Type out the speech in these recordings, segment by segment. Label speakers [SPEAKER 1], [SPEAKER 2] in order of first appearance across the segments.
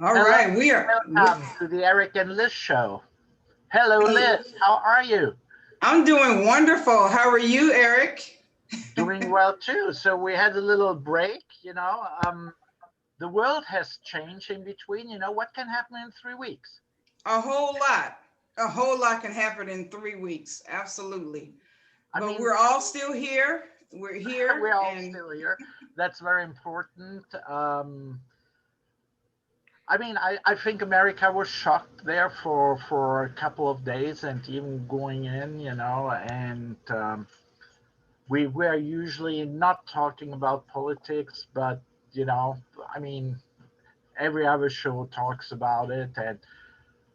[SPEAKER 1] All
[SPEAKER 2] Hello,
[SPEAKER 1] right, we are.
[SPEAKER 2] welcome to the Eric and Liz show. Hello, Liz. How are you?
[SPEAKER 1] I'm doing wonderful. How are you, Eric?
[SPEAKER 2] Doing well too. So we had a little break. The world has changed in between. What can happen in 3 weeks?
[SPEAKER 1] A whole lot. A whole lot can happen in 3 weeks. Absolutely.
[SPEAKER 2] I
[SPEAKER 1] But
[SPEAKER 2] mean,
[SPEAKER 1] we're all still here. We're here,
[SPEAKER 2] we're all
[SPEAKER 1] and
[SPEAKER 2] still here. That's very important. I think America was shocked there for a couple of days and even going in, and we were usually not talking about politics, but you know, I mean, every other show talks about it, and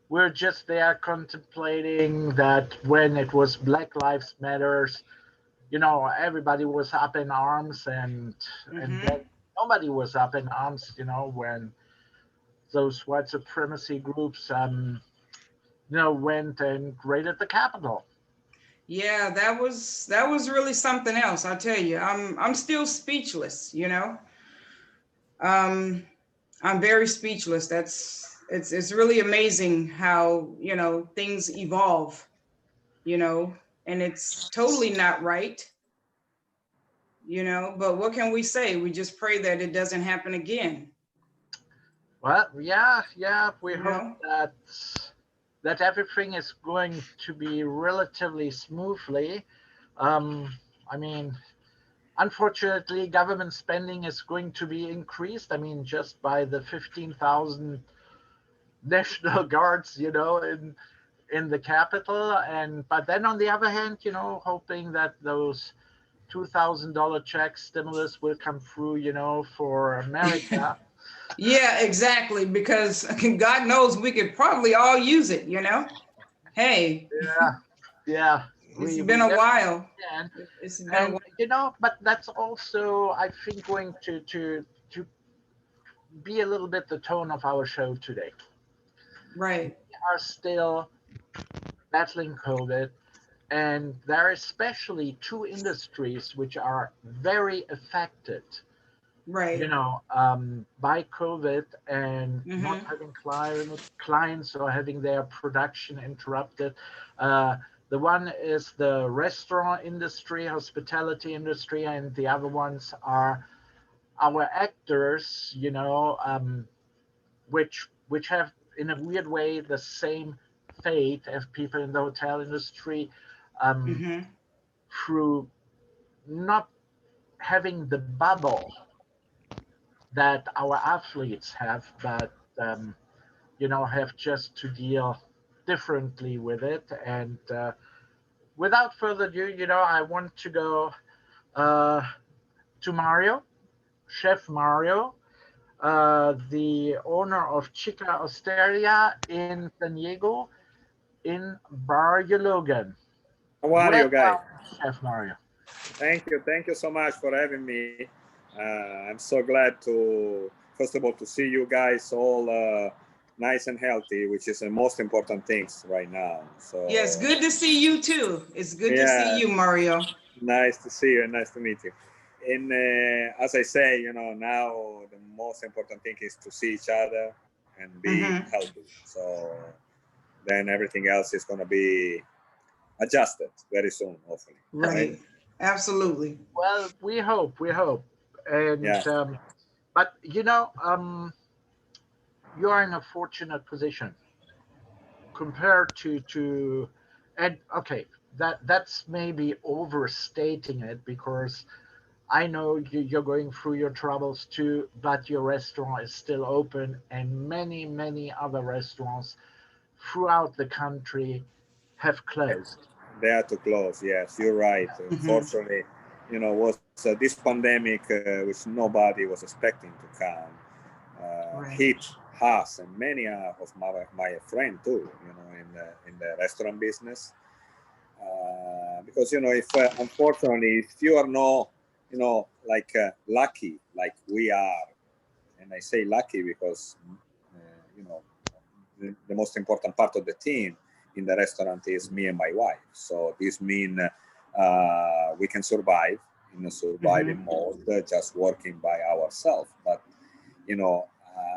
[SPEAKER 2] we're just there contemplating that when it was Black Lives Matters, everybody was up in arms, and
[SPEAKER 1] mm-hmm.
[SPEAKER 2] then nobody was up in arms, when those white supremacy groups, went and raided the Capitol.
[SPEAKER 1] Yeah, that was really something else. I'll tell you. I'm still speechless. Um, I'm very speechless. It's really amazing how things evolve. And it's totally not right. But what can we say? We just pray that it doesn't happen again.
[SPEAKER 2] Well, yeah, we
[SPEAKER 1] You
[SPEAKER 2] hope
[SPEAKER 1] know?
[SPEAKER 2] that everything is going to be relatively smoothly. Um, I mean, unfortunately, government spending is going to be increased. I mean, just by the 15,000 National Guards, in the capital, and but then on the other hand, hoping that those $2,000 check stimulus will come through, for America.
[SPEAKER 1] Yeah, exactly. Because God knows we could probably all use it. Hey,
[SPEAKER 2] Yeah, yeah,
[SPEAKER 1] it's
[SPEAKER 2] we
[SPEAKER 1] been a
[SPEAKER 2] definitely
[SPEAKER 1] while.
[SPEAKER 2] can.
[SPEAKER 1] It's been a
[SPEAKER 2] And
[SPEAKER 1] while.
[SPEAKER 2] but that's also, I think, going to be a little bit the tone of our show today. We
[SPEAKER 1] Right,
[SPEAKER 2] are still battling COVID, and there are especially two industries which are very affected,
[SPEAKER 1] right.
[SPEAKER 2] by COVID and not
[SPEAKER 1] Mm-hmm.
[SPEAKER 2] having clients or having their production interrupted. Uh, the one is the restaurant industry, hospitality industry, and the other ones are our actors, which have in a weird way the same fate as people in the hotel industry, um,
[SPEAKER 1] Mm-hmm.
[SPEAKER 2] through not having the bubble that our athletes have, but have just to deal differently with it. And without further ado, I want to go uh, to Mario, Chef Mario, the owner of Ciccia Osteria in San Diego, in Barrio, Logan.
[SPEAKER 3] How are you guys?
[SPEAKER 2] Welcome, Chef Mario.
[SPEAKER 3] Thank you so much for having me. I'm so glad to, first of all, to see you guys all nice and healthy, which is the most important things right now.
[SPEAKER 1] Yes,
[SPEAKER 3] So
[SPEAKER 1] good to see you too. It's good to see
[SPEAKER 3] yeah,
[SPEAKER 1] you, Mario.
[SPEAKER 3] nice to see you and nice to meet you. And as I say, now the most important thing is to see each other and be
[SPEAKER 1] Mm-hmm.
[SPEAKER 3] healthy. So then everything else is going to be adjusted very soon, hopefully. Right?
[SPEAKER 1] Right. Absolutely.
[SPEAKER 2] Well, we hope, and
[SPEAKER 3] Yeah.
[SPEAKER 2] but you are in a fortunate position compared to and okay, that's maybe overstating it, because I know you're going through your troubles too, but your restaurant is still open, and many other restaurants throughout the country have closed.
[SPEAKER 3] They are too close. Yes, you're right.
[SPEAKER 1] Mm-hmm.
[SPEAKER 3] Unfortunately, was this pandemic, which nobody was expecting to come,
[SPEAKER 1] Right.
[SPEAKER 3] hit us and many of my friend too. In the restaurant business, because if unfortunately if you are not like lucky like we are, and I say lucky because the most important part of the team in the restaurant is me and my wife. So this means we can survive in a surviving
[SPEAKER 1] Mm-hmm.
[SPEAKER 3] mode, just working by ourselves. But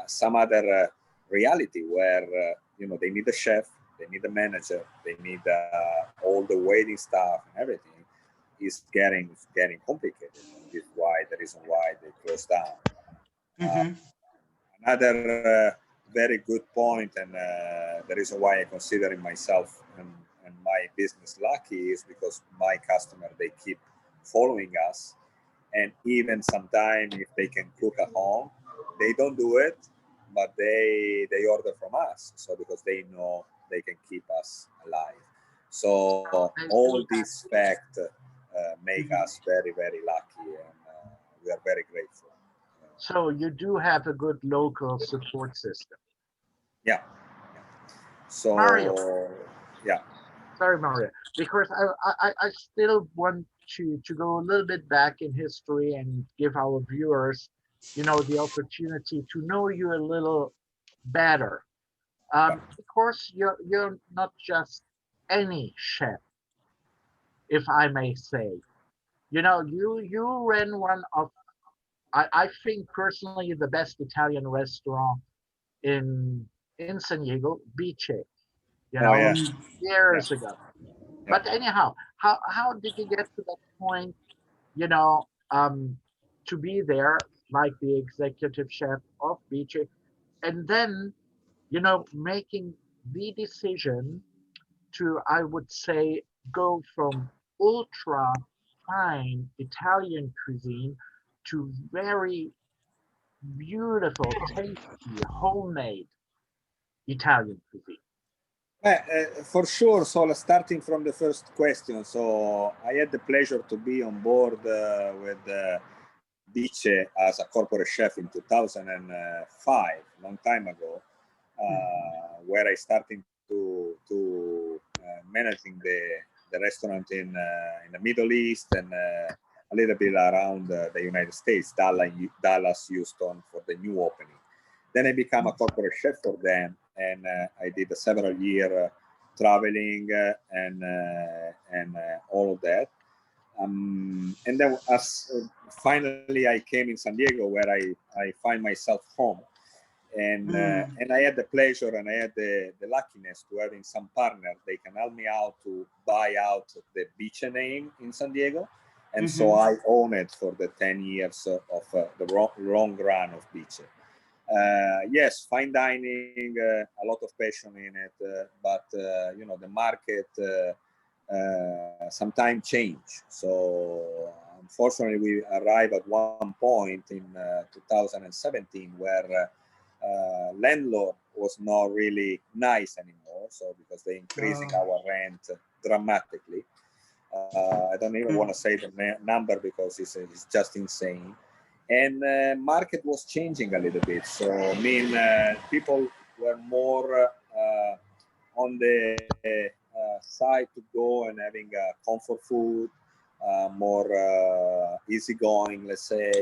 [SPEAKER 3] some other reality where they need a chef, they need a manager, they need all the waiting staff and everything is getting complicated. And this is why the reason why they closed down.
[SPEAKER 1] Mm-hmm.
[SPEAKER 3] Another very good point, and the reason why I consider myself and my business lucky is because my customer, they keep following us, and even sometimes if they can cook at home, they don't do it, but they order from us, so because they know they can keep us alive. So all these facts make us very, very lucky, and we are very grateful.
[SPEAKER 2] So you do have a good local support system.
[SPEAKER 3] Yeah.
[SPEAKER 2] Mario,
[SPEAKER 3] So yeah.
[SPEAKER 2] sorry, Mario, because I still want to go a little bit back in history and give our viewers, the opportunity to know you a little better. Of course, you're not just any chef, if I may say. You ran one of, I think personally, the best Italian restaurant in San Diego, Biche,
[SPEAKER 3] Oh yeah. Yeah.
[SPEAKER 2] years ago. But anyhow, how did you get to that point, you know, um, to be there like the executive chef of Biche, and then, making the decision to, I would say, go from ultra fine Italian cuisine to very beautiful, tasty, homemade Italian cuisine.
[SPEAKER 3] For sure. So starting from the first question, so I had the pleasure to be on board with Dice as a corporate chef in 2005, long time ago, where I started to managing the restaurant in the Middle East and a little bit around the United States, Dallas, Houston for the new opening. Then I became a corporate chef for them, and I did several years traveling and all of that. And then as finally I came in San Diego, where I find myself home, and I had the pleasure and I had the luckiness to having some partner. They can help me out to buy out the beach name in San Diego, and so I own it for the 10 years of the long run of beach. Yes, fine dining, a lot of passion in it, but the market sometimes change. So unfortunately, we arrived at one point in 2017 where landlord was not really nice anymore. So because they're increasing our rent dramatically. I don't even want to say the number because it's just insane. And market was changing a little bit. So I mean, people were more on the side to go and having comfort food, more easygoing, let's say,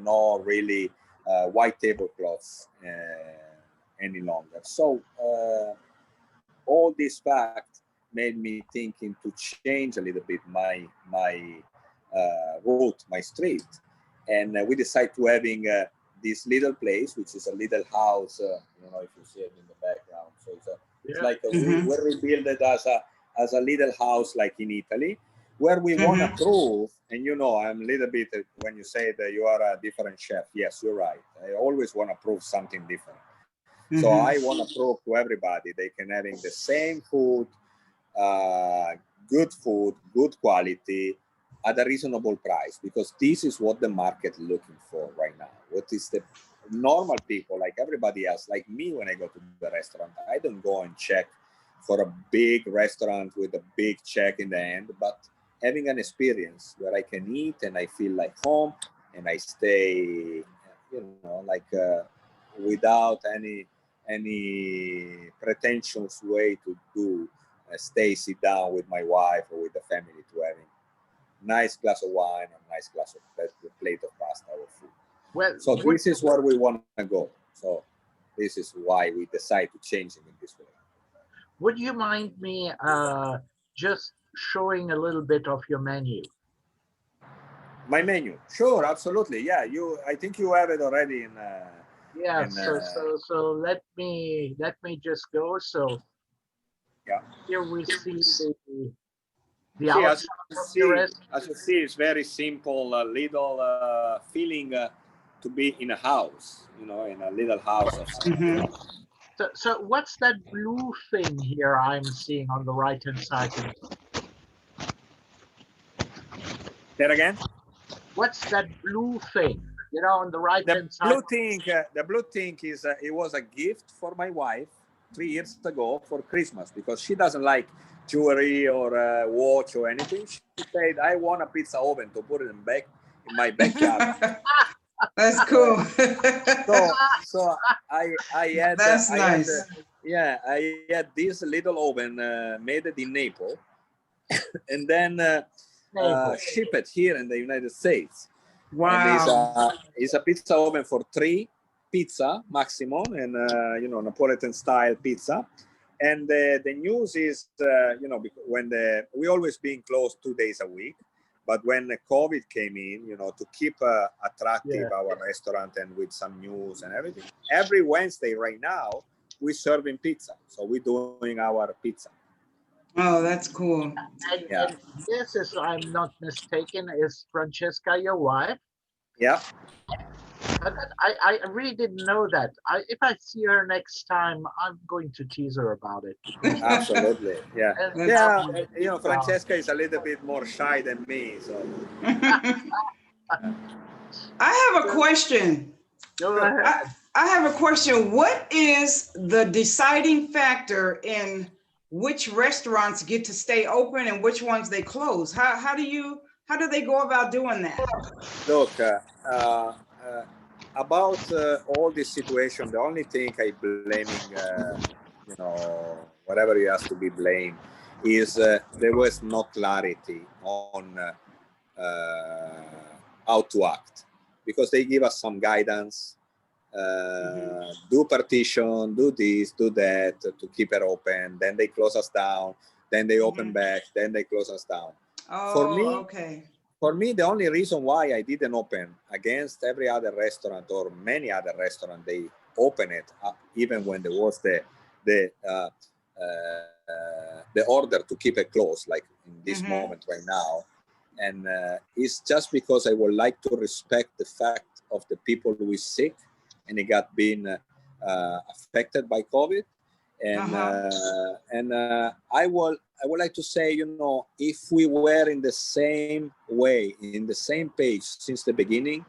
[SPEAKER 3] not really white tablecloths any longer. So all this fact made me thinking to change a little bit my route, my street. And we decided to having this little place, which is a little house. I don't know if you see it in the background. So it's like we rebuilt it as a little house, like in Italy, where we want to prove. And I'm a little bit when you say that you are a different chef. Yes, you're right. I always want to prove something different. So I want to prove to everybody they can having the same food, good quality, at a reasonable price, because this is what the market is looking for right now. What is the normal people, like everybody else, like me, when I go to the restaurant, I don't go and check for a big restaurant with a big check in the end, but having an experience where I can eat and I feel like home and I stay, without any pretentious way to do, sit down with my wife or with the family to having nice glass of wine and nice glass of plate of pasta or food. Well, so this is where we want to go. So this is why we decide to change it in this way.
[SPEAKER 2] Would you mind me just showing a little bit of your menu?
[SPEAKER 3] My menu, sure, absolutely, yeah. I think you have it already
[SPEAKER 2] Yeah.
[SPEAKER 3] And
[SPEAKER 2] So let me just go. So
[SPEAKER 3] yeah.
[SPEAKER 2] here we see the
[SPEAKER 3] See,
[SPEAKER 2] outside of the rest.
[SPEAKER 3] as you see, it's very simple, little feeling to be in a house, in a little house of something.
[SPEAKER 1] Hmm.
[SPEAKER 2] So what's that blue thing here I'm seeing on the right hand side?
[SPEAKER 3] There again,
[SPEAKER 2] What's that blue thing? On the right hand side.
[SPEAKER 3] the blue thing is it was a gift for my wife 3 years ago for Christmas because she doesn't like jewelry or watch or anything. She said, "I want a pizza oven to put it in my backyard."
[SPEAKER 1] That's cool.
[SPEAKER 3] So I had
[SPEAKER 1] That's nice.
[SPEAKER 3] I had this little oven made it in Naples and then ship it here in the United States. And
[SPEAKER 1] Wow.
[SPEAKER 3] it's a pizza oven for 3 pizza maximum and Napolitan style pizza. And the news is when we always been closed 2 days a week, but when the COVID came in, to keep attractive our restaurant and with some news and everything, every Wednesday right now we serving pizza, so we're doing our pizza.
[SPEAKER 1] Oh, that's cool.
[SPEAKER 2] And this is, I'm not mistaken, is Francesca your wife?
[SPEAKER 3] Yeah.
[SPEAKER 2] I really didn't know that. If I see her next time, I'm going to tease her about it.
[SPEAKER 3] Absolutely, yeah.
[SPEAKER 2] And
[SPEAKER 3] Francesca is a little bit more shy than me, so.
[SPEAKER 1] I have a question.
[SPEAKER 2] Go ahead.
[SPEAKER 1] I have a question. What is the deciding factor in which restaurants get to stay open and which ones they close? How do they go about doing that?
[SPEAKER 3] Look, about all this situation, the only thing I blaming, whatever it has to be blamed, is there was no clarity on how to act, because they give us some guidance, do partition, do this, do that to keep it open. Then they close us down. Then they open back. Then they close us down.
[SPEAKER 1] Oh, okay.
[SPEAKER 3] For me, the only reason why I didn't open against every other restaurant or many other restaurants, they open it even when there was the order to keep it closed, like in this moment right now. And it's just because I would like to respect the fact of the people who is sick and they got been affected by COVID. And I would like to say, if we were in the same way, in the same page since the beginning,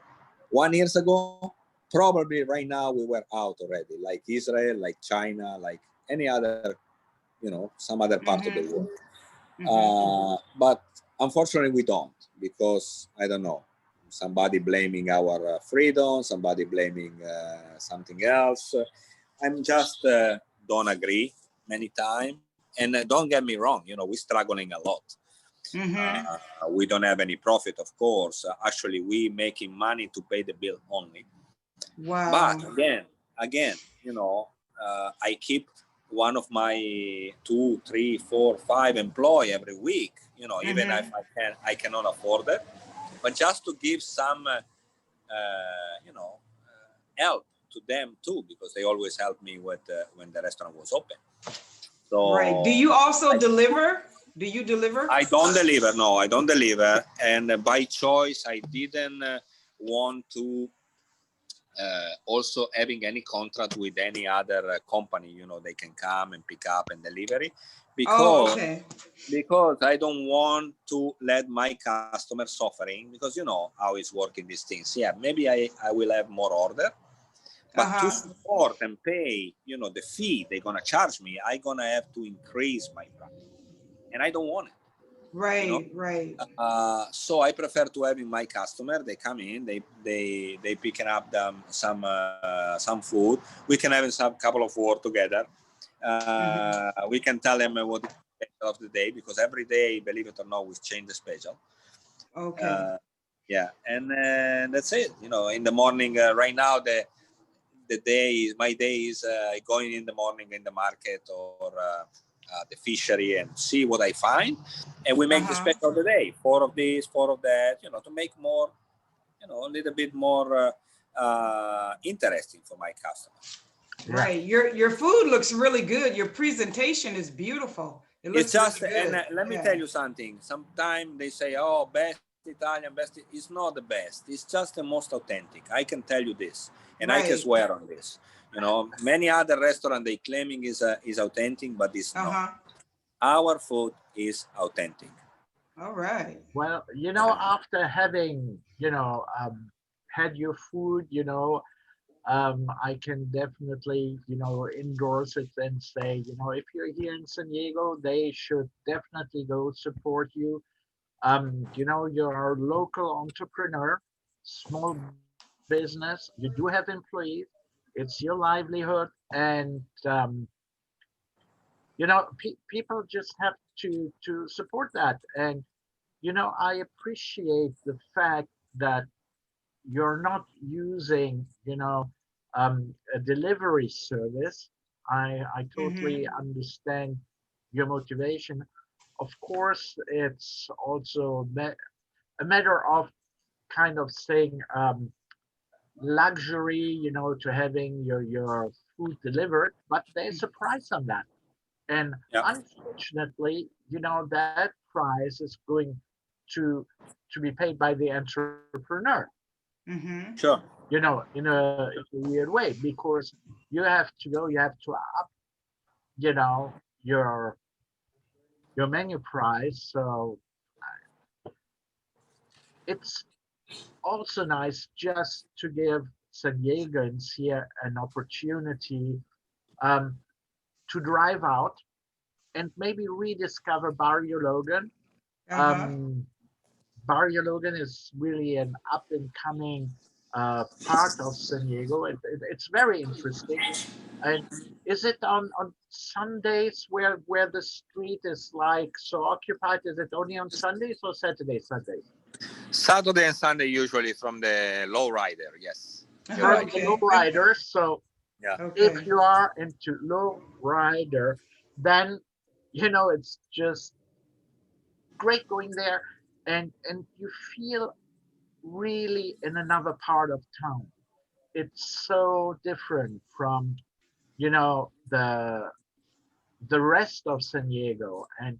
[SPEAKER 3] 1 year ago, probably right now we were out already, like Israel, like China, like any other, some other part of the world. But unfortunately, we don't, because I don't know, somebody blaming our freedom, somebody blaming something else. I'm just don't agree many times. And don't get me wrong, we're struggling a lot. We don't have any profit, of course. Actually, we making money to pay the bill only.
[SPEAKER 1] Wow.
[SPEAKER 3] But again, I keep one of my 2, 3, 4, 5 employee every week. Even if I cannot afford it, but just to give some, help to them too, because they always help me with when the restaurant was open. So
[SPEAKER 1] right. Do you also deliver? Do you deliver?
[SPEAKER 3] I don't deliver. No, I don't deliver. And by choice, I didn't want to also having any contract with any other company. They can come and pick up and delivery, because because I don't want to let my customers suffering, because how it's working these things. Yeah, maybe I will have more order, but to support and pay, the fee they're gonna charge me, I gonna have to increase my price, and I don't want it.
[SPEAKER 1] Right, right.
[SPEAKER 3] So I prefer to having my customer. They come in, they picking up some food. We can have some couple of work together. We can tell them what is the special of the day, because every day, believe it or not, we change the special.
[SPEAKER 1] Okay.
[SPEAKER 3] Yeah, and that's it. In the morning, right now my day is going in the morning in the market or the fishery and see what I find, and we make the special of the day. 4 of this, 4 of that. To make more, a little bit more interesting for my customers.
[SPEAKER 1] Right. Your food looks really good. Your presentation is beautiful. It looks
[SPEAKER 3] It's just,
[SPEAKER 1] really good.
[SPEAKER 3] and let me tell you something. Sometimes they say, "Oh, best Italian, best." It's not the best. It's just the most authentic. I can tell you this, and I can swear on this. You know, many other restaurants they claiming is authentic, but it's not. Our food is authentic.
[SPEAKER 1] All right.
[SPEAKER 2] Well, you know, after having, you know, had your food, you know, I can definitely, you know, endorse it and say, you know, if you're here in San Diego, they should definitely go support you. You know, you're a local entrepreneur, small business, you do have employees, it's your livelihood, and you know, people just have to support that. And you know, I appreciate the fact that you're not using, you know, a delivery service. I totally understand your motivation. Of course, it's also a matter of kind of saying luxury, you know, to having your food delivered, but there's a price on that. And unfortunately, you know, that price is going to be paid by the entrepreneur.
[SPEAKER 3] Sure.
[SPEAKER 2] You know, in a weird way, because you have to go, you have to up, you know, your menu price. So it's also nice just to give San Diegans here an opportunity to drive out and maybe rediscover Barrio Logan. Barrio Logan is really an up and coming part of San Diego. It's very interesting. And is it on Sundays where the street is like so occupied? Is it only on Sundays or Saturdays?
[SPEAKER 3] Saturday and Sunday usually from the lowrider. Yes.
[SPEAKER 2] From the lowrider. So if you are into lowrider, then you know it's just great going there, and you feel really in another part of town. It's so different from, you know, the rest of San Diego, and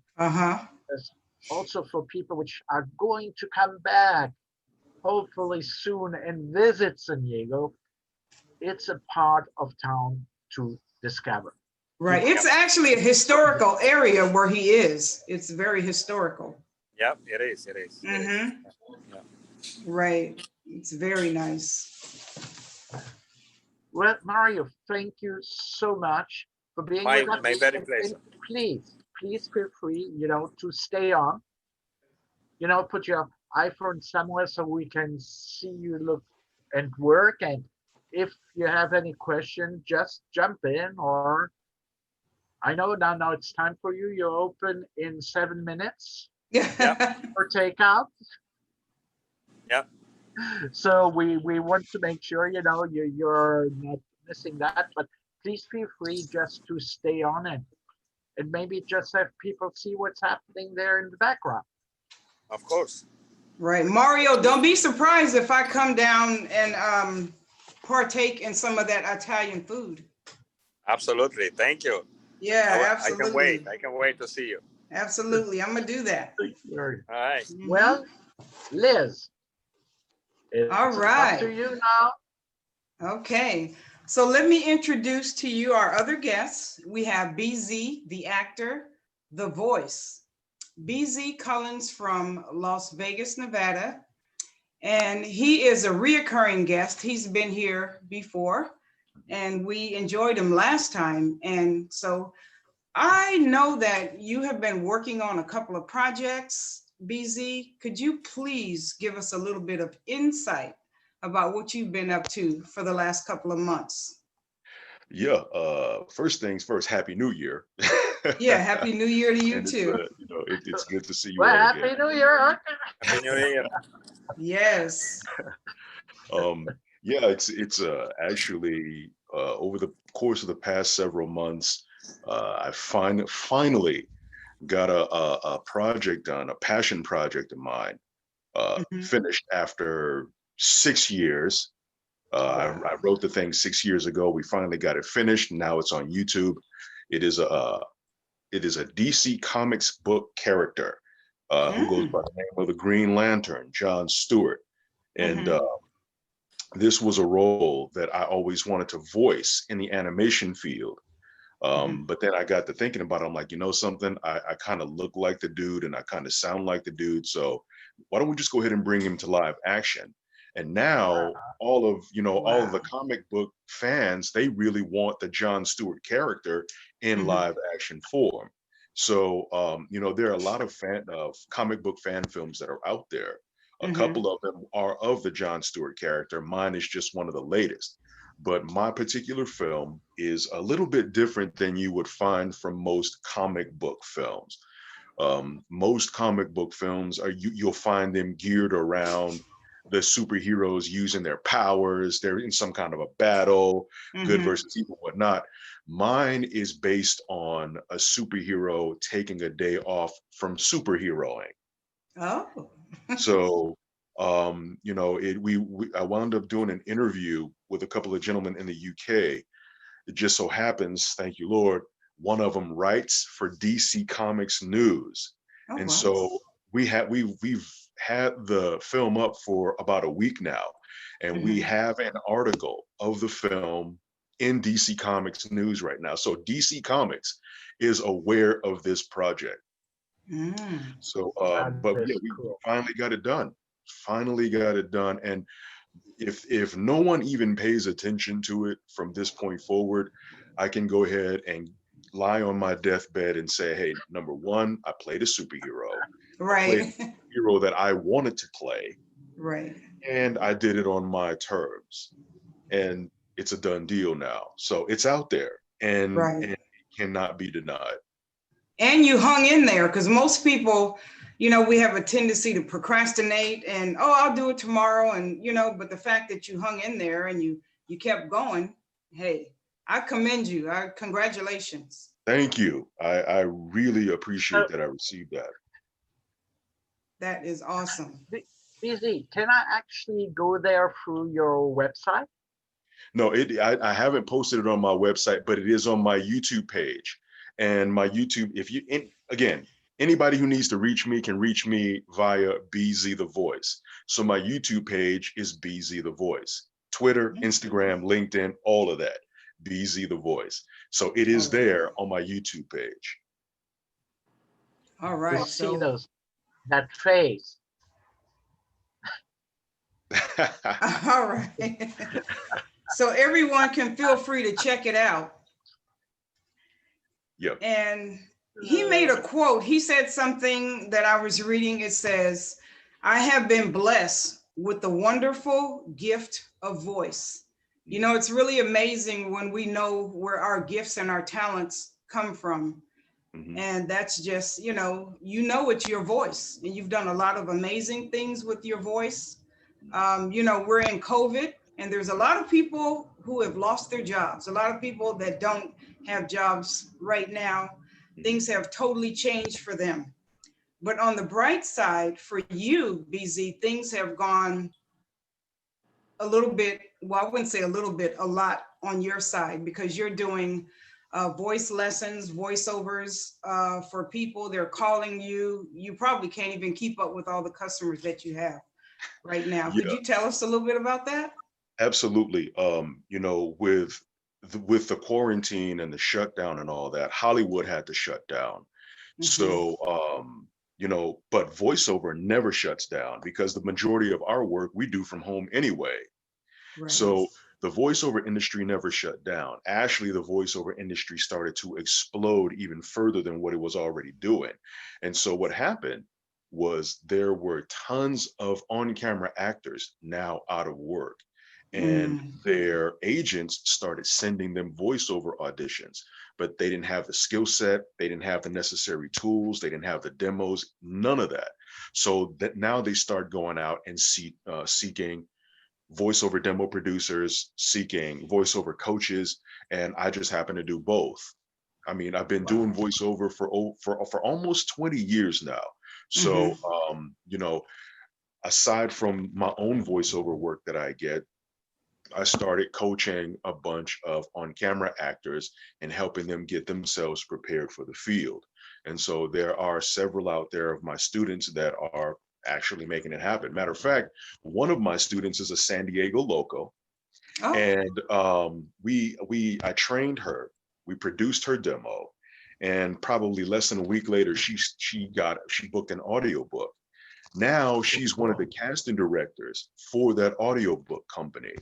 [SPEAKER 2] also for people which are going to come back hopefully soon and visit San Diego, it's a part of town to discover.
[SPEAKER 1] Right. It's actually a historical area where he is. It's very historical.
[SPEAKER 3] Yeah, it is. It is. Yeah.
[SPEAKER 1] Right. It's very nice.
[SPEAKER 2] Well, Mario, thank you so much for being with us.
[SPEAKER 3] My very pleasure.
[SPEAKER 2] Please feel free, you know, to stay on. You know, put your iPhone somewhere so we can see you look and work. And if you have any question, just jump in. Or I know now it's time for you. You're open in 7 minutes. For takeout.
[SPEAKER 3] Yeah.
[SPEAKER 2] So we want to make sure, you know, you're not missing that, but please feel free just to stay on it and maybe just have people see what's happening there in the background.
[SPEAKER 3] Of course.
[SPEAKER 1] Right. Mario, don't be surprised if I come down and partake in some of that Italian food.
[SPEAKER 3] Absolutely. Thank you.
[SPEAKER 1] Yeah, absolutely.
[SPEAKER 3] I can wait to see you.
[SPEAKER 1] Absolutely. I'm going to do that.
[SPEAKER 3] All right.
[SPEAKER 2] Well, Liz.
[SPEAKER 1] All right.
[SPEAKER 2] Up to you now.
[SPEAKER 1] Okay. So let me introduce to you our other guests. We have BZ, the actor, the voice. BZ Collins from Las Vegas, Nevada. And he is a reoccurring guest. He's been here before and we enjoyed him last time. And so I know that you have been working on a couple of projects. BZ, could you please give us a little bit of insight about what you've been up to for the last couple of months?
[SPEAKER 4] Yeah, first things first, Happy New Year.
[SPEAKER 1] Yeah, Happy New Year to you
[SPEAKER 4] and
[SPEAKER 1] too.
[SPEAKER 4] You know, it's good to see you.
[SPEAKER 2] Well,
[SPEAKER 4] all
[SPEAKER 2] Happy
[SPEAKER 4] again.
[SPEAKER 2] New Year.
[SPEAKER 3] Happy New Year.
[SPEAKER 1] Yes.
[SPEAKER 4] Yeah, it's actually over the course of the past several months, I finally got a project done, a passion project of mine, finished after 6 years. I wrote the thing 6 years ago. We finally got it finished. Now it's on YouTube. It is a DC Comics book character who goes by the name of the Green Lantern, John Stewart. And this was a role that I always wanted to voice in the animation field. But then I got to thinking about it. I'm like, you know something? I kind of look like the dude and I kind of sound like the dude. So why don't we just go ahead and bring him to live action? And now all of the comic book fans, they really want the John Stewart character in live action form. So there are a lot of comic book fan films that are out there. A couple of them are of the John Stewart character. Mine is just one of the latest. But my particular film is a little bit different than you would find from most comic book films. Most comic book films you'll find them geared around the superheroes using their powers. They're in some kind of a battle, good versus evil, whatnot. Mine is based on a superhero taking a day off from superheroing.
[SPEAKER 1] Oh.
[SPEAKER 4] So, I wound up doing an interview with a couple of gentlemen in the UK. It just so happens, thank you, Lord, one of them writes for DC Comics News. And
[SPEAKER 1] wow.
[SPEAKER 4] so we've had the film up for about a week now, and we have an article of the film in DC Comics News right now. So DC Comics is aware of this project. So, but yeah, we finally got it done. And if no one even pays attention to it from this point forward, I can go ahead and lie on my deathbed and say, hey, number one, I played a superhero.
[SPEAKER 1] Right.
[SPEAKER 4] I played a hero that I wanted to play.
[SPEAKER 1] Right.
[SPEAKER 4] And I did it on my terms. And it's a done deal now. So it's out there and it cannot be denied.
[SPEAKER 1] And you hung in there, because most people, we have a tendency to procrastinate and, I'll do it tomorrow. And, but the fact that you hung in there and you kept going, hey, I commend you. Congratulations.
[SPEAKER 4] Thank you. I really appreciate that I received that.
[SPEAKER 1] That is awesome.
[SPEAKER 2] BZ, can I actually go there through your website?
[SPEAKER 4] No, I haven't posted it on my website, but it is on my YouTube page. And my YouTube, anybody who needs to reach me can reach me via BZ The Voice. So my YouTube page is BZ The Voice. Twitter, Instagram, LinkedIn, all of that, BZ The Voice. So it is there on my YouTube page.
[SPEAKER 1] All right.
[SPEAKER 2] See that face.
[SPEAKER 1] All right. So everyone can feel free to check it out.
[SPEAKER 4] Yep.
[SPEAKER 1] And he made a quote. He said something that I was reading. It says, I have been blessed with the wonderful gift of voice. It's really amazing when we know where our gifts and our talents come from. And that's just, it's your voice, and you've done a lot of amazing things with your voice. We're in COVID, and there's a lot of people who have lost their jobs, a lot of people that don't have jobs right now. Things have totally changed for them. But on the bright side for you, BZ, things have gone a little bit, well, I wouldn't say a little bit, a lot on your side, because you're doing voice lessons, voiceovers for people. They're calling you. You probably can't even keep up with all the customers that you have right now. Yeah. Could you tell us a little bit about that?
[SPEAKER 4] Absolutely. With the quarantine and the shutdown and all that, Hollywood had to shut down. So, but voiceover never shuts down, because the majority of our work we do from home anyway. Right. So the voiceover industry never shut down. Actually, the voiceover industry started to explode even further than what it was already doing. And so what happened was there were tons of on-camera actors now out of work. And their agents started sending them voiceover auditions, but they didn't have the skill set, they didn't have the necessary tools, they didn't have the demos, none of that. So that now they start going out and seeking voiceover demo producers, seeking voiceover coaches, and I just happen to do both. I mean, I've been doing voiceover for almost 20 years now. So, aside from my own voiceover work that I get, I started coaching a bunch of on-camera actors and helping them get themselves prepared for the field. And so there are several out there of my students that are actually making it happen. Matter of fact, one of my students is a San Diego loco,
[SPEAKER 1] Oh,
[SPEAKER 4] and I trained her. We produced her demo, and probably less than a week later, she booked an audiobook. Now she's one of the casting directors for that audiobook company.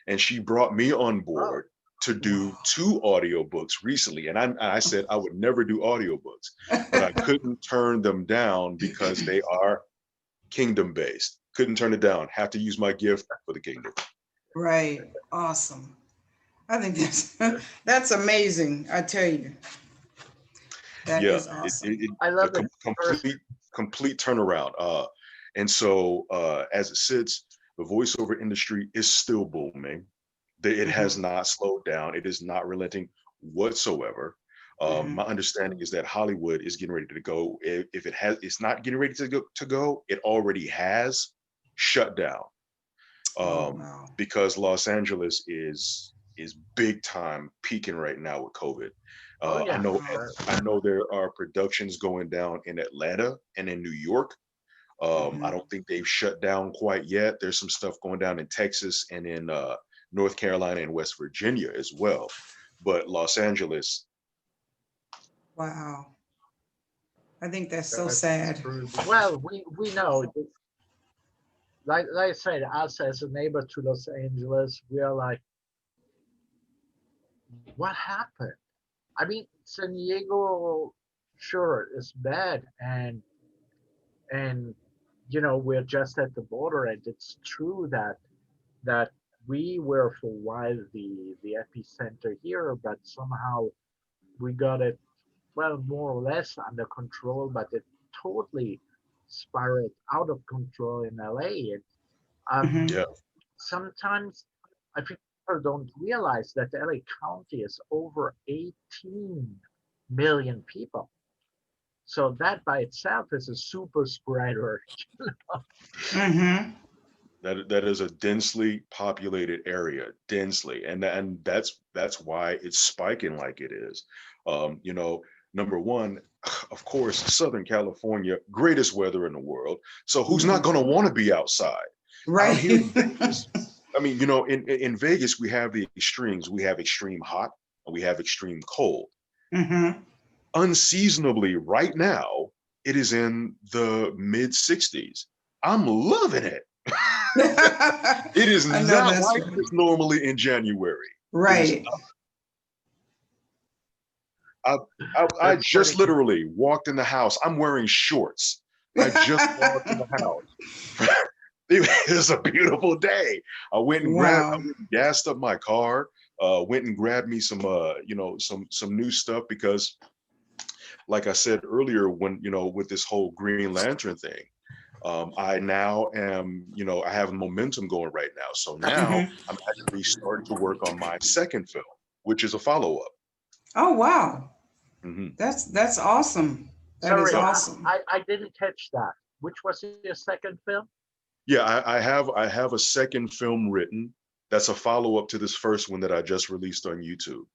[SPEAKER 4] And she brought me on board to do 2 audiobooks recently. And I said I would never do audiobooks, but I couldn't turn them down because they are kingdom based. Couldn't turn it down. Have to use my gift for the kingdom.
[SPEAKER 1] right. Awesome. I think that's amazing. I tell you, that
[SPEAKER 4] Yeah,
[SPEAKER 1] is awesome.
[SPEAKER 2] I love it.
[SPEAKER 4] Complete turnaround. And so as it sits, the voiceover industry is still booming. It has not slowed down. It is not relenting whatsoever. My understanding is that Hollywood is getting ready to go. If it's not getting ready to go, it already has shut down.
[SPEAKER 1] Wow.
[SPEAKER 4] Because Los Angeles is big time peaking right now with COVID.
[SPEAKER 2] Yeah.
[SPEAKER 4] I know there are productions going down in Atlanta and in New York. I don't think they've shut down quite yet. There's some stuff going down in Texas and in North Carolina and West Virginia as well. But Los Angeles.
[SPEAKER 1] Wow. I think that's so sad.
[SPEAKER 2] Well, we know, like I said, us as a neighbor to Los Angeles, we are like, what happened? I mean, San Diego, sure, is bad, and we're just at the border, and it's true that we were for a while the epicenter here, but somehow we got it, well, more or less under control, but it totally spiraled out of control in LA. And
[SPEAKER 4] Yeah.
[SPEAKER 2] sometimes I think people don't realize that LA County is over 18 million people. So that by itself is a super spreader.
[SPEAKER 4] That is a densely populated area, and that's why it's spiking like it is. Number one, of course, Southern California, greatest weather in the world. So who's not going to want to be outside?
[SPEAKER 1] Right.
[SPEAKER 4] Out here in Vegas, I mean, in Vegas, we have the extremes. We have extreme hot and we have extreme cold. Unseasonably, right now, it is in the mid 60s. I'm loving it. It is not like this normally in January.
[SPEAKER 1] Right.
[SPEAKER 4] I just literally walked in the house. I'm wearing shorts. I just walked in the house. It was a beautiful day. I went and gassed up my car. Went and grabbed me some some new stuff because, like I said earlier, when with this whole Green Lantern thing, I now am, I have momentum going right now. So now I'm actually starting to work on my second film, which is a follow-up.
[SPEAKER 1] Oh, wow. That's awesome. That is awesome.
[SPEAKER 2] I didn't catch that. Which was your second film?
[SPEAKER 4] Yeah, I have a second film written. That's a follow-up to this first one that I just released on YouTube.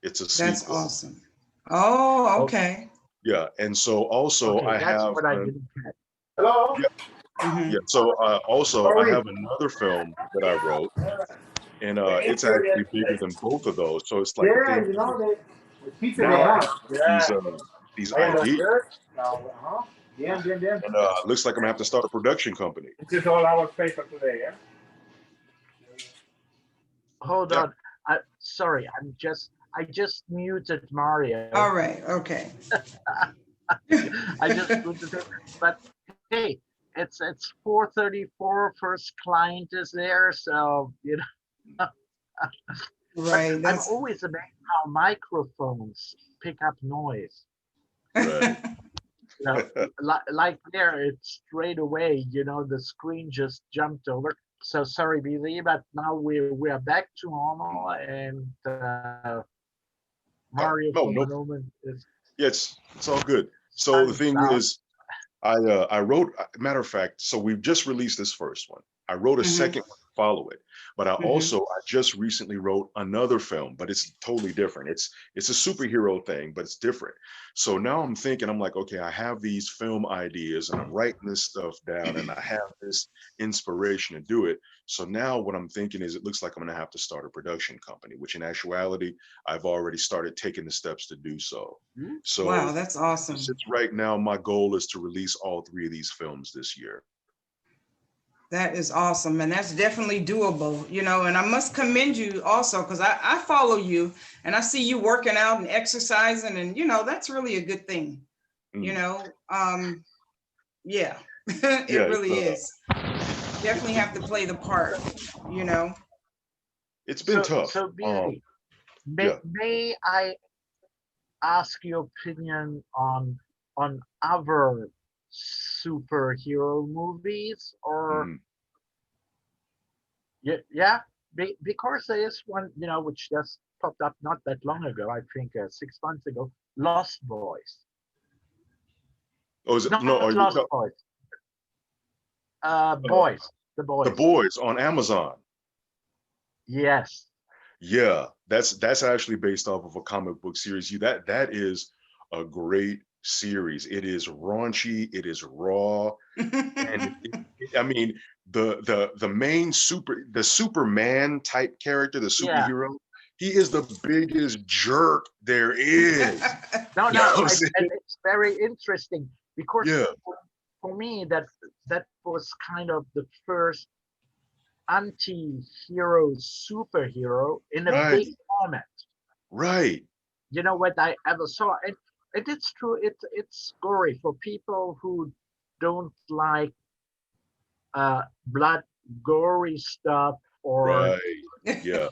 [SPEAKER 4] It's a sequel.
[SPEAKER 1] That's awesome. Oh, okay.
[SPEAKER 4] Yeah, and so also I have.
[SPEAKER 2] What I didn't catch.
[SPEAKER 5] Hello.
[SPEAKER 4] Yeah. So also I have another film that I wrote, and it's actually bigger than both of those. So it's like these ideas. And looks like I'm gonna have to start a production company.
[SPEAKER 5] This is all our paper today, yeah?
[SPEAKER 2] Hold on. Sorry, I just muted Mario.
[SPEAKER 1] All right, okay.
[SPEAKER 2] I just muted it, but hey, it's 4:34. First client is there, so
[SPEAKER 1] Right.
[SPEAKER 2] I'm always amazed how microphones pick up noise.
[SPEAKER 4] Right.
[SPEAKER 2] Like there, it's straight away. The screen just jumped over. So sorry, BZ, but now we are back to normal, and Mario is.
[SPEAKER 4] Yes, it's all good. So the thing is, I wrote. Matter of fact, so we've just released this first one. I wrote a second one follow it. But I
[SPEAKER 1] Mhm.
[SPEAKER 4] also, I just recently wrote another film, but it's totally different. It's a superhero thing, but it's different. So now I'm thinking, I'm like, okay, I have these film ideas and I'm writing this stuff down and I have this inspiration to do it. So now what I'm thinking is it looks like I'm going to have to start a production company, which in actuality, I've already started taking the steps to do so.
[SPEAKER 1] Wow,
[SPEAKER 4] So
[SPEAKER 1] that's awesome.
[SPEAKER 4] since right now, my goal is to release all 3 of these films this year.
[SPEAKER 1] That is awesome. And that's definitely doable, you know, and I must commend you also because I follow you and I see you working out and exercising and, you know, that's really a good thing, you
[SPEAKER 4] Mm.
[SPEAKER 1] know. Yeah,
[SPEAKER 4] Yeah,
[SPEAKER 1] it really is. Definitely have to play the part, you know.
[SPEAKER 4] it's been tough.
[SPEAKER 2] So BZ,
[SPEAKER 4] Yeah.
[SPEAKER 2] may I ask your opinion on other superhero movies or
[SPEAKER 4] Mhm.
[SPEAKER 2] yeah, because there is one, you know, which just popped up not that long ago, I think 6 months ago, Lost Boys.
[SPEAKER 4] Oh, is it,
[SPEAKER 2] Not
[SPEAKER 4] no, are you
[SPEAKER 2] Lost Boys, Boys, the
[SPEAKER 4] The
[SPEAKER 2] Boys.
[SPEAKER 4] Boys on Amazon?
[SPEAKER 2] Yes.
[SPEAKER 4] Yeah, that's actually based off of a comic book series. That is a great series. It is raunchy, it is raw, and I mean the main the Superman type character, the
[SPEAKER 2] Yeah.
[SPEAKER 4] superhero, he is the biggest jerk there is.
[SPEAKER 2] No,
[SPEAKER 4] You know what I'm
[SPEAKER 2] and
[SPEAKER 4] saying?
[SPEAKER 2] it's very interesting because
[SPEAKER 4] Yeah,
[SPEAKER 2] for me that was kind of the first anti-hero superhero in a
[SPEAKER 4] right,
[SPEAKER 2] big format.
[SPEAKER 4] right.
[SPEAKER 2] You know what I ever saw, and it's true. It's gory for people who don't like blood, gory stuff or
[SPEAKER 4] Right. Yeah.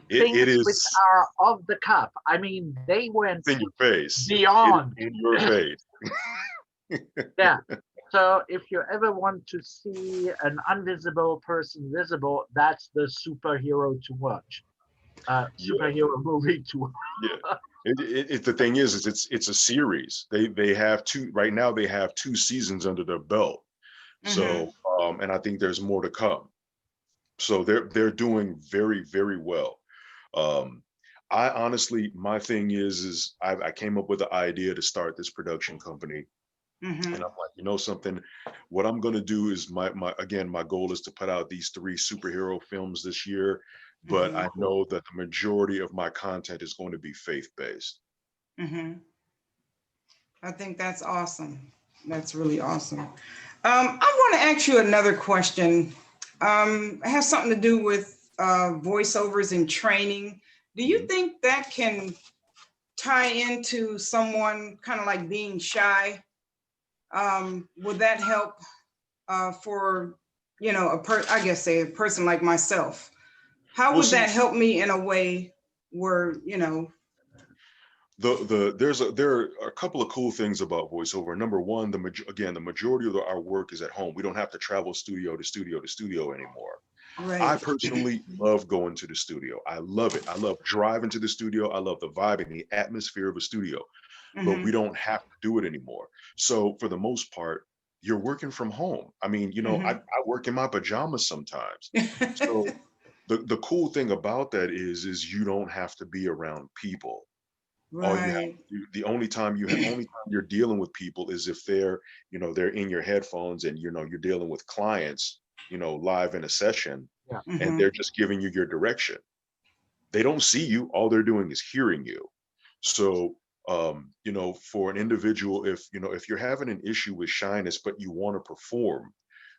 [SPEAKER 4] It
[SPEAKER 2] things which
[SPEAKER 4] is
[SPEAKER 2] are off the cuff. I mean, they went
[SPEAKER 4] in your face. It is
[SPEAKER 2] beyond.
[SPEAKER 4] in your face.
[SPEAKER 2] Yeah. So if you ever want to see an invisible person visible, that's the superhero to watch.
[SPEAKER 4] Yeah.
[SPEAKER 2] Superhero movie to watch.
[SPEAKER 4] Yeah. The thing is it's a series. They have two right now. They have 2 seasons under their belt.
[SPEAKER 1] Mhm.
[SPEAKER 4] So and I think there's more to come. So they're doing very, very well. Um, I honestly, my thing is I came up with the idea to start this production company. And I'm
[SPEAKER 1] Mhm.
[SPEAKER 4] like, you know something, what I'm gonna do is my again, my goal is to put out these 3 superhero films this year, but I
[SPEAKER 1] Mhm.
[SPEAKER 4] know that the majority of my content is going to be faith-based.
[SPEAKER 1] Mhm. I think that's awesome. That's really awesome. I want to ask you another question. It has something to do with voiceovers and training. Do you
[SPEAKER 4] Mhm.
[SPEAKER 1] think that can tie into someone kind of like being shy? Would that help for, you know, I guess say a person like myself? How
[SPEAKER 4] Well,
[SPEAKER 1] would that
[SPEAKER 4] see,
[SPEAKER 1] help me in a way where, you know?
[SPEAKER 4] there are a couple of cool things about voiceover. Number one, again, the majority of our work is at home. We don't have to travel studio to studio to studio anymore. I
[SPEAKER 1] Right.
[SPEAKER 4] personally love going to the studio. I love it. I love driving to the studio. I love the vibe and the atmosphere of a studio, but we
[SPEAKER 1] Mm-hmm.
[SPEAKER 4] don't have to do it anymore. So for the most part, you're working from home. I mean, you know, I
[SPEAKER 1] Mm-hmm.
[SPEAKER 4] work in my pajamas sometimes. So the cool thing about that is you don't have to be around people. All you have
[SPEAKER 1] Right.
[SPEAKER 4] to do, the only time you're dealing with people is if they're, you know, they're in your headphones and you know you're dealing with clients, you know, live in a session,
[SPEAKER 2] Yeah.
[SPEAKER 4] and
[SPEAKER 1] Mm-hmm.
[SPEAKER 4] they're just giving you your direction. They don't see you, all they're doing is hearing you. So you know, for an individual, if you know, if you're having an issue with shyness but you want to perform,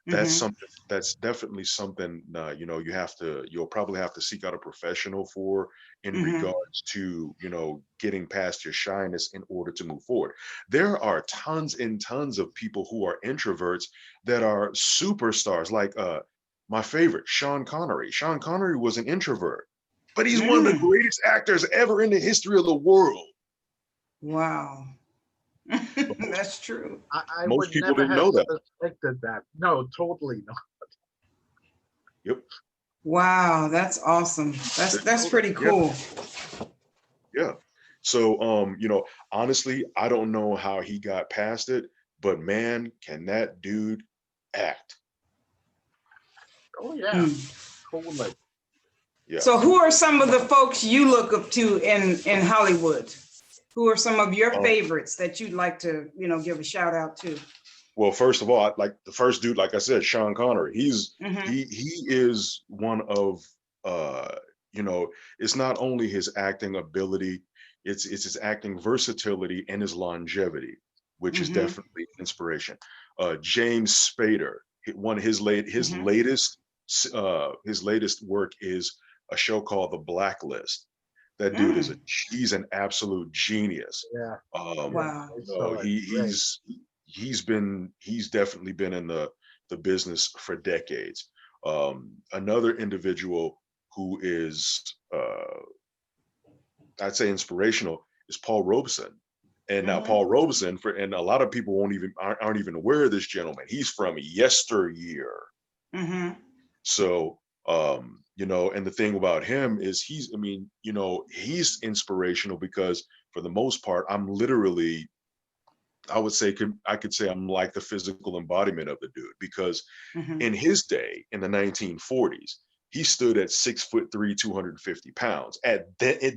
[SPEAKER 4] that's
[SPEAKER 1] Mm-hmm.
[SPEAKER 4] something, that's definitely something you know, you'll probably have to seek out a professional for, in
[SPEAKER 1] Mm-hmm.
[SPEAKER 4] regards to, you know, getting past your shyness in order to move forward. There are tons and tons of people who are introverts that are superstars, like my favorite, Sean Connery. Sean Connery was an introvert, but he's one of the
[SPEAKER 1] Mm.
[SPEAKER 4] greatest actors ever in the history of the world.
[SPEAKER 1] Wow.
[SPEAKER 4] But
[SPEAKER 1] That's true.
[SPEAKER 2] I
[SPEAKER 4] most
[SPEAKER 2] would
[SPEAKER 4] people
[SPEAKER 2] never
[SPEAKER 4] didn't
[SPEAKER 2] have
[SPEAKER 4] know that.
[SPEAKER 2] suspected that. No, totally not.
[SPEAKER 4] Yep.
[SPEAKER 1] Wow, that's awesome. That's pretty
[SPEAKER 4] Yeah.
[SPEAKER 1] cool.
[SPEAKER 4] Yeah. So, you know, honestly, I don't know how he got past it, but man, can that dude act?
[SPEAKER 2] Oh yeah.
[SPEAKER 1] Mm.
[SPEAKER 2] totally.
[SPEAKER 4] Yeah.
[SPEAKER 1] So who are some of the folks you look up to in Hollywood? Who are some of your favorites that you'd like to, give a shout out to?
[SPEAKER 4] Well, first of all, like the first dude, like I said, Sean Connery. He's
[SPEAKER 1] Mhm.
[SPEAKER 4] he is one of it's not only his acting ability, it's his acting versatility and his longevity, which is
[SPEAKER 1] Mhm.
[SPEAKER 4] definitely inspiration. James Spader, one of his
[SPEAKER 1] Mhm.
[SPEAKER 4] latest work is a show called The Blacklist. That dude is he's an absolute genius.
[SPEAKER 2] Yeah.
[SPEAKER 1] Wow.
[SPEAKER 4] He's definitely been in the business for decades. Another individual who is I'd say inspirational is Paul Robeson. And now Paul Robeson, and a lot of people aren't even aware of this gentleman. He's from yesteryear.
[SPEAKER 1] Mhm.
[SPEAKER 4] So and the thing about him is he's inspirational because for the most part, I'm literally, I could say I'm like the physical embodiment of the dude, because
[SPEAKER 1] Mhm.
[SPEAKER 4] in his day, in the 1940s, he stood at 6'3", 250 pounds.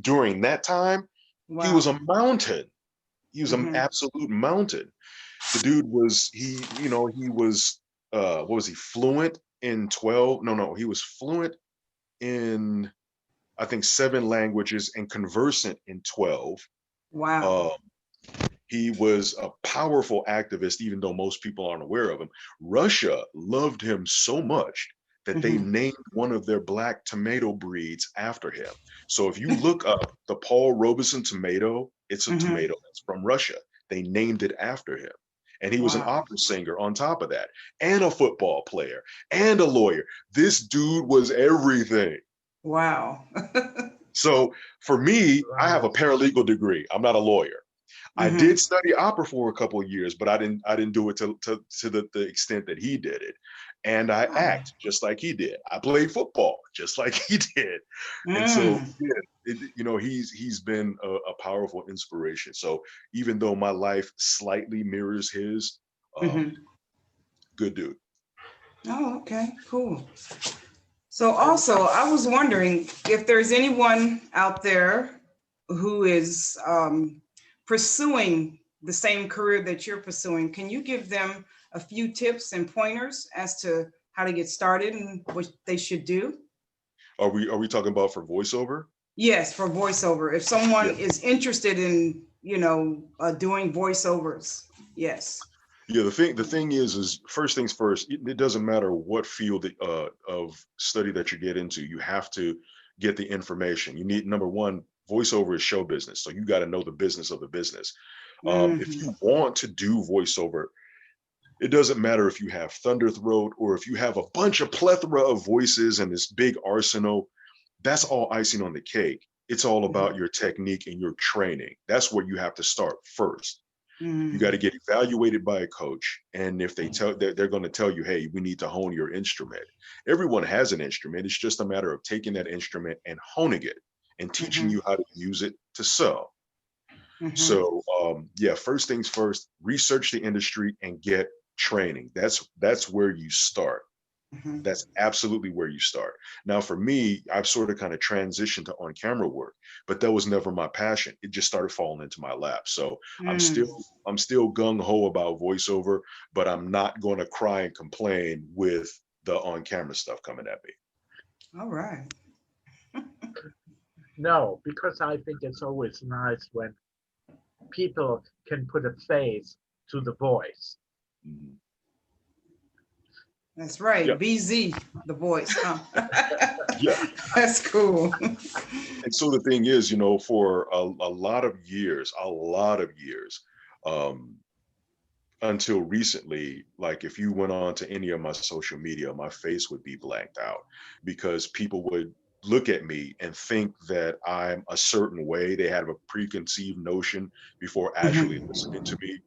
[SPEAKER 4] During that time, he was
[SPEAKER 1] Wow.
[SPEAKER 4] a mountain. He was an
[SPEAKER 1] Mhm.
[SPEAKER 4] absolute mountain. The dude was, what was he, fluent in 12? No, he was fluent in, I think, 7 languages and conversant in 12.
[SPEAKER 1] Wow.
[SPEAKER 4] He was a powerful activist, even though most people aren't aware of him. Russia loved him so much that they
[SPEAKER 1] Mhm.
[SPEAKER 4] named one of their black tomato breeds after him. So if you look up the Paul Robeson tomato, it's a
[SPEAKER 1] Mhm.
[SPEAKER 4] tomato that's from Russia. They named it after him. And he was an
[SPEAKER 1] Wow.
[SPEAKER 4] opera singer on top of that, and a football player, and a lawyer. This dude was everything.
[SPEAKER 1] Wow.
[SPEAKER 4] So for me, I have a paralegal degree. I'm not a lawyer. I
[SPEAKER 1] Mhm.
[SPEAKER 4] did study opera for a couple of years, but I didn't do it to the extent that he did it. And I act just like he did. I played football just like he did. And so, he's been a powerful inspiration. So even though my life slightly mirrors his,
[SPEAKER 1] Mhm.
[SPEAKER 4] good dude.
[SPEAKER 1] Oh, okay, cool. So also, I was wondering if there's anyone out there who is pursuing the same career that you're pursuing. Can you give them a few tips and pointers as to how to get started and what they should do?
[SPEAKER 4] Are we talking about for voiceover?
[SPEAKER 1] Yes, for voiceover. If someone
[SPEAKER 4] Yeah.
[SPEAKER 1] is interested in, doing voiceovers, yes.
[SPEAKER 4] Yeah, the thing is first things first, it doesn't matter what field of study that you get into, you have to get the information. You need, number one, voiceover is show business. So you got to know the business of the business. If you want to do voiceover, it doesn't matter if you have thunder throat or if you have a bunch of plethora of voices and this big arsenal. That's all icing on the cake. It's all about your technique and your training. That's where you have to start first. You got to get evaluated by a coach. And if they're going to tell you, hey, we need to hone your instrument. Everyone has an instrument. It's just a matter of taking that instrument and honing it and teaching you how to use it to sell. So first things first, research the industry and get training. That's where you start. That's absolutely where you start. Now, for me, I've sort of kind of transitioned to on-camera work, but that was never my passion. It just started falling into my lap. So I'm still gung-ho about voiceover, but I'm not going to cry and complain with the on-camera stuff coming at me.
[SPEAKER 1] All right.
[SPEAKER 2] No, because I think it's always nice when people can put a face to the voice.
[SPEAKER 4] Mhm.
[SPEAKER 1] That's right.
[SPEAKER 4] Yeah.
[SPEAKER 1] BZ, the voice, huh?
[SPEAKER 4] Yeah.
[SPEAKER 1] That's cool.
[SPEAKER 4] And so the thing is, for a lot of years, until recently, like if you went on to any of my social media, my face would be blanked out because people would look at me and think that I'm a certain way. They have a preconceived notion before actually listening to me.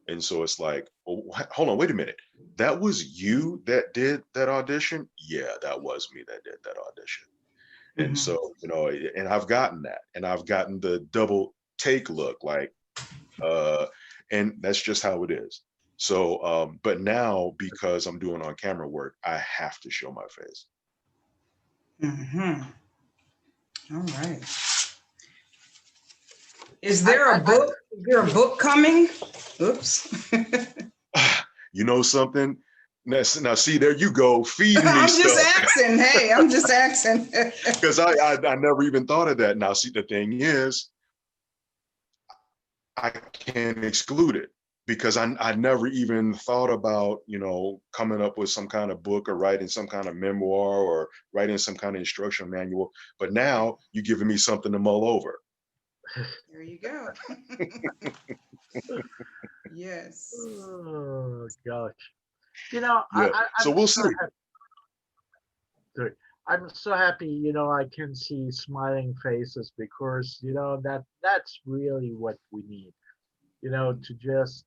[SPEAKER 4] And so it's like, well, hold on, wait a minute. That was you that did that audition? Yeah, that was me that did that audition. And so, and I've gotten that, and I've gotten the double take look, like, and that's just how it is. So, but now because I'm doing on camera work, I have to show my face.
[SPEAKER 1] Mm-hmm. All right. Is there a book? Is there a book coming? Oops.
[SPEAKER 4] You know something? Now, see, there you go, feeding me
[SPEAKER 1] I'm just
[SPEAKER 4] stuff.
[SPEAKER 1] asking. Hey, I'm just asking.
[SPEAKER 4] Because I never even thought of that. Now, see, the thing is, I can't exclude it because I never even thought about, you know, coming up with some kind of book or writing some kind of memoir or writing some kind of instructional manual. But now you're giving me something to mull over.
[SPEAKER 1] There you go. Yes.
[SPEAKER 2] Oh gosh. You know,
[SPEAKER 4] Yeah. So we'll see.
[SPEAKER 2] I'm so happy, you know, I can see smiling faces because, you know, that's really what we need, you know, to just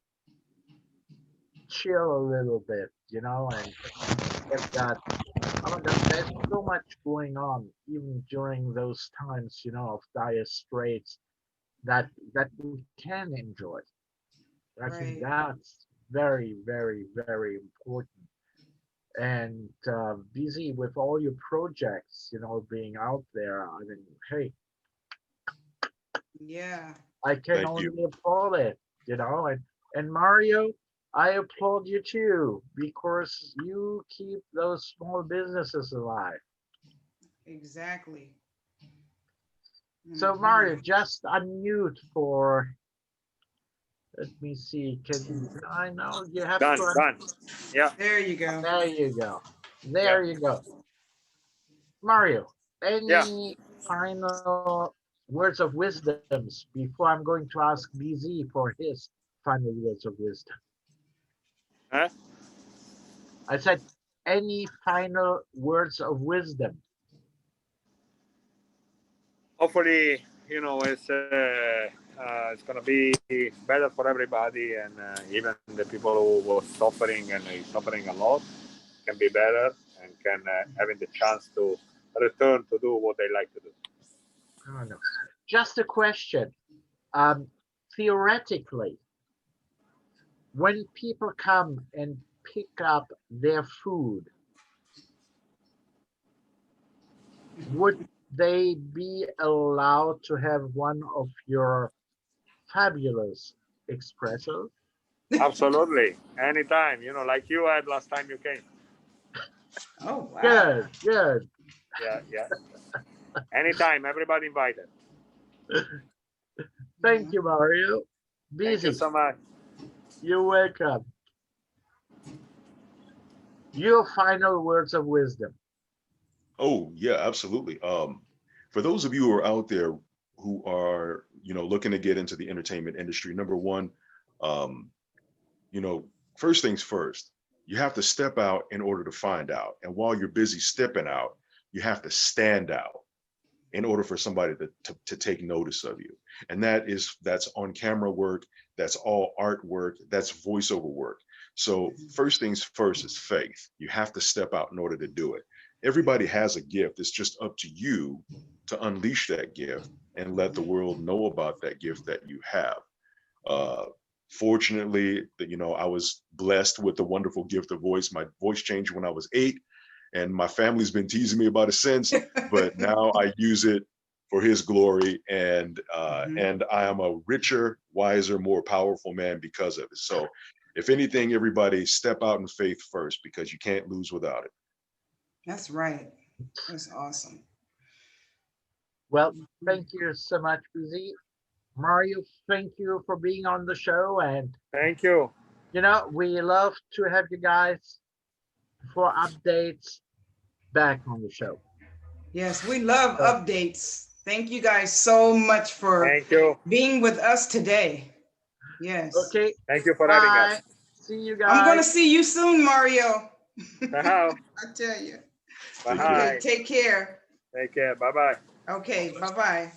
[SPEAKER 2] chill a little bit, you know, and get that. Oh my God, there's so much going on, even during those times, you know, of dire straits that we can enjoy. I think
[SPEAKER 1] Right.
[SPEAKER 2] that's very, very, very important. And busy with all your projects, you know, being out there. I mean, hey,
[SPEAKER 1] Yeah.
[SPEAKER 2] I can
[SPEAKER 4] Thank you.
[SPEAKER 2] only applaud it, you know. And Mario, I applaud you too because you keep those small businesses alive.
[SPEAKER 1] Exactly.
[SPEAKER 2] So
[SPEAKER 1] Mhm.
[SPEAKER 2] Mario, just unmute for. Let me see. Can I know you have
[SPEAKER 3] Done,
[SPEAKER 2] to?
[SPEAKER 3] done. Yeah.
[SPEAKER 1] There you go.
[SPEAKER 2] There you go.
[SPEAKER 3] Yeah.
[SPEAKER 2] There you go. Mario,
[SPEAKER 3] Yeah.
[SPEAKER 2] any final words of wisdoms before I'm going to ask BZ for his final words of wisdom?
[SPEAKER 3] Huh?
[SPEAKER 2] I said, any final words of wisdom?
[SPEAKER 3] Hopefully, you know, it's gonna be better for everybody, and even the people who was suffering and is suffering a lot can be better and can having the chance to return to do what they like to do.
[SPEAKER 2] I don't know. Just a question. Theoretically, when people come and pick up their food, would they be allowed to have one of your fabulous espressos?
[SPEAKER 3] Absolutely, anytime. You know, like you had last time you came.
[SPEAKER 1] Oh, wow.
[SPEAKER 2] Good, good.
[SPEAKER 3] Yeah, yeah. Anytime, everybody invited.
[SPEAKER 2] Thank you, Mario.
[SPEAKER 3] Thank you
[SPEAKER 2] Busy.
[SPEAKER 3] so much.
[SPEAKER 2] You're welcome. Your final words of wisdom.
[SPEAKER 4] Oh, yeah, absolutely. For those of you who are out there who are, you know, looking to get into the entertainment industry, number one, um, you know, first things first, you have to step out in order to find out. And while you're busy stepping out, you have to stand out in order for somebody to take notice of you. And that's on camera work, that's all artwork, that's voiceover work. So first things first is faith. You have to step out in order to do it. Everybody has a gift. It's just up to you to unleash that gift and let the world know about that gift that you have. Uh, Fortunately, you know, I was blessed with the wonderful gift of voice. My voice changed when I was 8, and my family's been teasing me about it since. But now I use it for His glory, and I am a richer, wiser, more powerful man because of it. So, if anything, everybody step out in faith first, because you can't lose without it.
[SPEAKER 1] That's right. That's awesome.
[SPEAKER 2] Well, thank you so much, BZ. Mario, thank you for being on the show. And,
[SPEAKER 3] Thank you.
[SPEAKER 2] you know, we love to have you guys for updates back on the show.
[SPEAKER 1] Yes, we love updates. Thank you guys so much for
[SPEAKER 3] Thank you.
[SPEAKER 1] being with us today. Yes.
[SPEAKER 2] Okay.
[SPEAKER 3] Thank you for having us.
[SPEAKER 2] See you guys.
[SPEAKER 1] I'm going to see you soon, Mario.
[SPEAKER 3] Ciao.
[SPEAKER 1] I tell you.
[SPEAKER 3] Bye.
[SPEAKER 1] Okay, take care.
[SPEAKER 3] Take care. Bye bye.
[SPEAKER 1] Okay, bye-bye.